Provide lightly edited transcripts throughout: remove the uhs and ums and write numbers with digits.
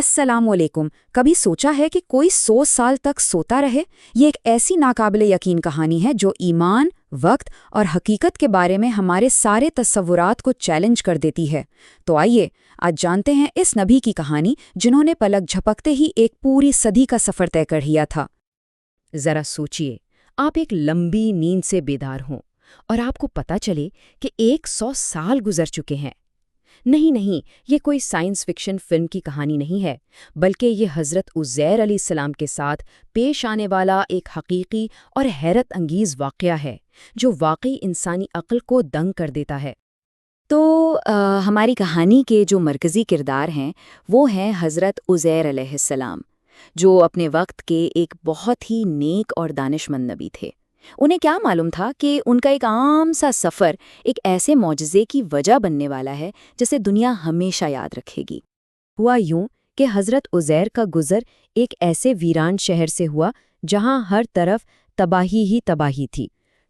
السلام علیکم۔ کبھی سوچا ہے کہ کوئی 100 سال تک سوتا رہے؟ یہ ایک ایسی ناقابل یقین کہانی ہے جو ایمان، وقت اور حقیقت کے بارے میں ہمارے سارے تصورات کو چیلنج کر دیتی ہے۔ تو آئیے آج جانتے ہیں اس نبی کی کہانی جنہوں نے پلک جھپکتے ہی ایک پوری صدی کا سفر طے کر لیا تھا۔ ذرا سوچئے، آپ ایک لمبی نیند سے بیدار ہوں اور آپ کو پتہ چلے کہ 100 سال گزر چکے ہیں۔ نہیں، یہ کوئی سائنس فکشن فلم کی کہانی نہیں ہے، بلکہ یہ حضرت عزیر علیہ السلام کے ساتھ پیش آنے والا ایک حقیقی اور حیرت انگیز واقعہ ہے جو واقعی انسانی عقل کو دنگ کر دیتا ہے۔ تو ہماری کہانی کے جو مرکزی کردار ہیں وہ ہیں حضرت عزیر علیہ السلام، جو اپنے وقت کے ایک بہت ہی نیک اور دانش مند نبی تھے۔ انہیں کیا معلوم تھا کہ ان کا ایک عام سا سفر ایک ایسے معجزے کی وجہ بننے والا ہے جسے دنیا ہمیشہ یاد رکھے گی۔ ہوا یوں کہ حضرت عزیر کا گزر ایک ایسے ویران شہر سے ہوا جہاں ہر طرف تباہی ہی تباہی تھی،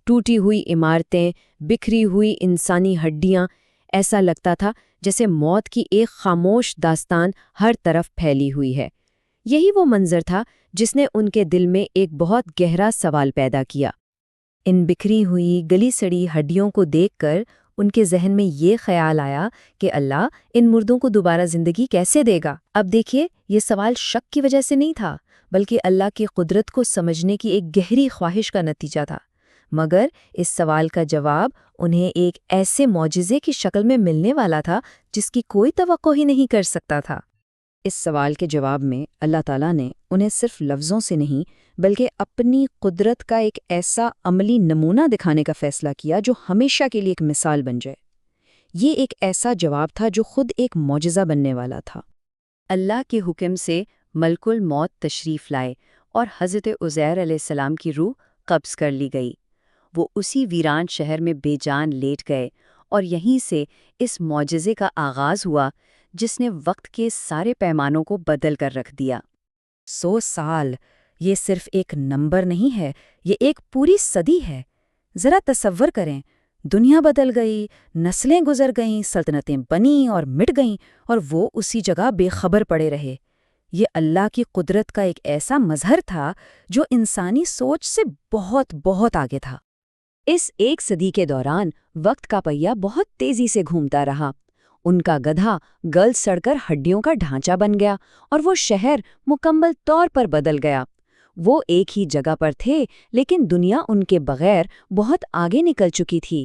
ٹوٹی ہوئی عمارتیں، بکھری ہوئی انسانی ہڈیاں۔ ایسا لگتا تھا جیسے موت کی ایک خاموش داستان ہر طرف پھیلی ہوئی ہے۔ یہی وہ منظر تھا جس نے ان کے دل میں ایک بہت گہرا سوال پیدا کیا۔ ان بکھری ہوئی گلی سڑی ہڈیوں کو دیکھ کر ان کے ذہن میں یہ خیال آیا کہ اللہ ان مردوں کو دوبارہ زندگی کیسے دے گا؟ اب دیکھیے، یہ سوال شک کی وجہ سے نہیں تھا، بلکہ اللہ کی قدرت کو سمجھنے کی ایک گہری خواہش کا نتیجہ تھا۔ مگر اس سوال کا جواب انہیں ایک ایسے معجزے کی شکل میں ملنے والا تھا جس کی کوئی توقع ہی نہیں کر سکتا تھا۔ اس سوال کے جواب میں اللہ تعالیٰ نے انہیں صرف لفظوں سے نہیں بلکہ اپنی قدرت کا ایک ایسا عملی نمونہ دکھانے کا فیصلہ کیا جو ہمیشہ کے لیے ایک مثال بن جائے۔ یہ ایک ایسا جواب تھا جو خود ایک معجزہ بننے والا تھا۔ اللہ کے حکم سے ملک الموت تشریف لائے اور حضرت عزیر علیہ السلام کی روح قبض کر لی گئی۔ وہ اسی ویران شہر میں بے جان لیٹ گئے اور یہیں سے اس معجزے کا آغاز ہوا جس نے وقت کے سارے پیمانوں کو بدل کر رکھ دیا۔ 100 سال، یہ صرف ایک نمبر نہیں ہے، یہ ایک پوری صدی ہے۔ ذرا تصور کریں، دنیا بدل گئی، نسلیں گزر گئیں، سلطنتیں بنیں اور مٹ گئیں، اور وہ اسی جگہ بے خبر پڑے رہے۔ یہ اللہ کی قدرت کا ایک ایسا مظہر تھا جو انسانی سوچ سے بہت بہت آگے تھا۔ اس ایک صدی کے دوران وقت کا پہیہ بہت تیزی سے گھومتا رہا۔ ان کا گدھا گل سڑ کر ہڈیوں کا ڈھانچہ بن گیا اور وہ شہر مکمل طور پر بدل گیا۔ وہ ایک ہی جگہ پر تھے لیکن دنیا ان کے بغیر بہت آگے نکل چکی تھی۔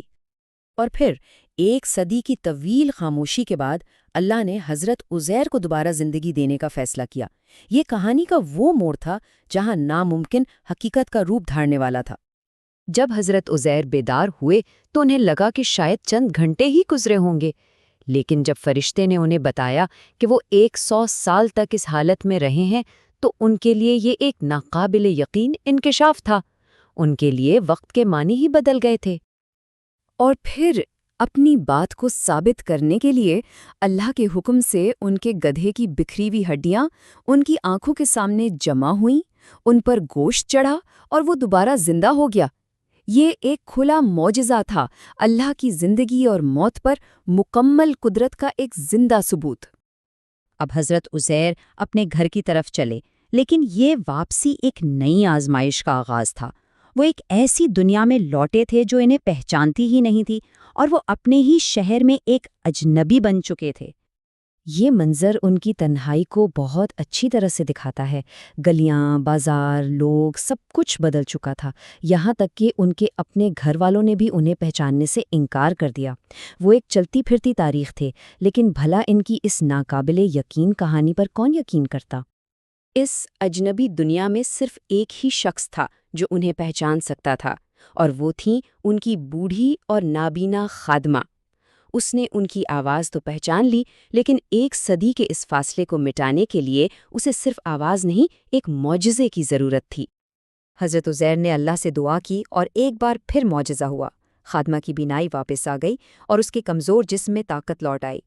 اور پھر ایک صدی کی طویل خاموشی کے بعد اللہ نے حضرت عزیر کو دوبارہ زندگی دینے کا فیصلہ کیا۔ یہ کہانی کا وہ موڑ تھا جہاں ناممکن حقیقت کا روپ دھارنے والا تھا۔ جب حضرت عزیر بیدار ہوئے تو انہیں لگا کہ شاید چند گھنٹے ہی گزرے ہوں گے، لیکن جب فرشتے نے انہیں بتایا کہ وہ 100 سال تک اس حالت میں رہے ہیں تو ان کے لیے یہ ایک ناقابل یقین انکشاف تھا۔ ان کے لیے وقت کے معنی ہی بدل گئے تھے۔ اور پھر اپنی بات کو ثابت کرنے کے لیے اللہ کے حکم سے ان کے گدھے کی بکھری ہوئی ہڈیاں ان کی آنکھوں کے سامنے جمع ہوئیں، ان پر گوشت چڑھا اور وہ دوبارہ زندہ ہو گیا۔ یہ ایک کھلا معجزہ تھا، اللہ کی زندگی اور موت پر مکمل قدرت کا ایک زندہ ثبوت۔ اب حضرت عزیر اپنے گھر کی طرف چلے، لیکن یہ واپسی ایک نئی آزمائش کا آغاز تھا۔ وہ ایک ایسی دنیا میں لوٹے تھے جو انہیں پہچانتی ہی نہیں تھی، اور وہ اپنے ہی شہر میں ایک اجنبی بن چکے تھے۔ یہ منظر ان کی تنہائی کو بہت اچھی طرح سے دکھاتا ہے۔ گلیاں، بازار، لوگ، سب کچھ بدل چکا تھا، یہاں تک کہ ان کے اپنے گھر والوں نے بھی انہیں پہچاننے سے انکار کر دیا۔ وہ ایک چلتی پھرتی تاریخ تھے، لیکن بھلا ان کی اس ناقابل یقین کہانی پر کون یقین کرتا؟ اس اجنبی دنیا میں صرف ایک ہی شخص تھا جو انہیں پہچان سکتا تھا، اور وہ تھیں ان کی بوڑھی اور نابینا خادمہ۔ اس نے ان کی آواز تو پہچان لی، لیکن ایک صدی کے اس فاصلے کو مٹانے کے لیے اسے صرف آواز نہیں، ایک معجزے کی ضرورت تھی۔ حضرت عزیر نے اللہ سے دعا کی اور ایک بار پھر معجزہ ہوا۔ خادمہ کی بینائی واپس آ گئی اور اس کے کمزور جسم میں طاقت لوٹ آئی۔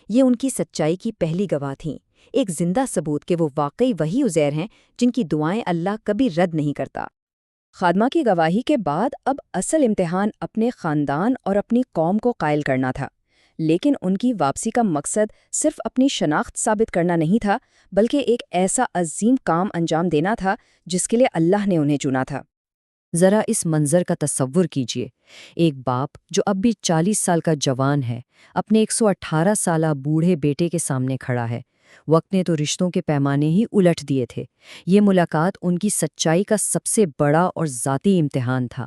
یہ ان کی سچائی کی پہلی گواہ تھیں، ایک زندہ ثبوت کہ وہ واقعی وہی عزیر ہیں جن کی دعائیں اللہ کبھی رد نہیں کرتا۔ خادمہ کی گواہی کے بعد اب اصل امتحان اپنے خاندان اور اپنی قوم کو قائل کرنا تھا۔ لیکن ان کی واپسی کا مقصد صرف اپنی شناخت ثابت کرنا نہیں تھا، بلکہ ایک ایسا عظیم کام انجام دینا تھا جس کے لیے اللہ نے انہیں چنا تھا۔ ذرا اس منظر کا تصور کیجیے، ایک باپ جو اب بھی 40 سال کا جوان ہے، اپنے 118 سالہ بوڑھے بیٹے کے سامنے کھڑا ہے۔ وقت نے تو رشتوں کے پیمانے ہی الٹ دیے تھے۔ یہ ملاقات ان کی سچائی کا سب سے بڑا اور ذاتی امتحان تھا۔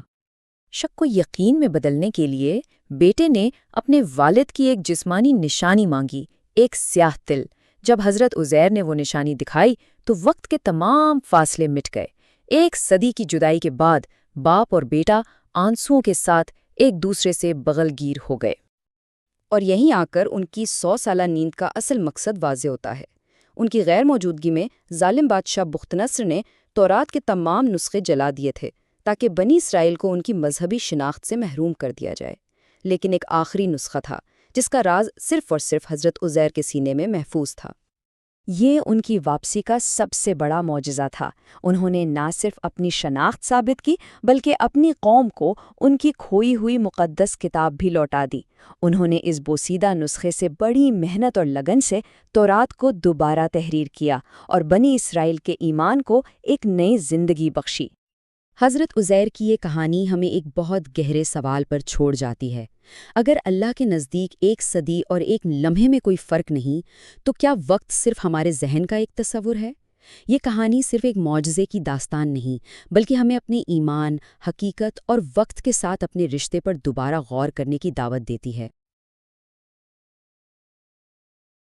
شک کو یقین میں بدلنے کے لیے بیٹے نے اپنے والد کی ایک جسمانی نشانی مانگی، ایک سیاہ تل۔ جب حضرت عزیر نے وہ نشانی دکھائی تو وقت کے تمام فاصلے مٹ گئے۔ ایک صدی کی جدائی کے بعد باپ اور بیٹا آنسوؤں کے ساتھ ایک دوسرے سے بغل گیر ہو گئے۔ اور یہیں آ کر ان کی 100 سالہ نیند کا اصل مقصد واضح ہوتا ہے۔ ان کی غیر موجودگی میں ظالم بادشاہ بخت نصر نے تورات کے تمام نسخے جلا دیے تھے تاکہ بنی اسرائیل کو ان کی مذہبی شناخت سے محروم کر دیا جائے۔ لیکن ایک آخری نسخہ تھا جس کا راز صرف اور صرف حضرت عزیر کے سینے میں محفوظ تھا۔ یہ ان کی واپسی کا سب سے بڑا معجزہ تھا۔ انہوں نے نہ صرف اپنی شناخت ثابت کی بلکہ اپنی قوم کو ان کی کھوئی ہوئی مقدس کتاب بھی لوٹا دی۔ انہوں نے اس بوسیدہ نسخے سے بڑی محنت اور لگن سے تورات کو دوبارہ تحریر کیا اور بنی اسرائیل کے ایمان کو ایک نئی زندگی بخشی۔ حضرت عزیر کی یہ کہانی ہمیں ایک بہت گہرے سوال پر چھوڑ جاتی ہے۔ اگر اللہ کے نزدیک ایک صدی اور ایک لمحے میں کوئی فرق نہیں، تو کیا وقت صرف ہمارے ذہن کا ایک تصور ہے؟ یہ کہانی صرف ایک معجزے کی داستان نہیں، بلکہ ہمیں اپنے ایمان، حقیقت اور وقت کے ساتھ اپنے رشتے پر دوبارہ غور کرنے کی دعوت دیتی ہے۔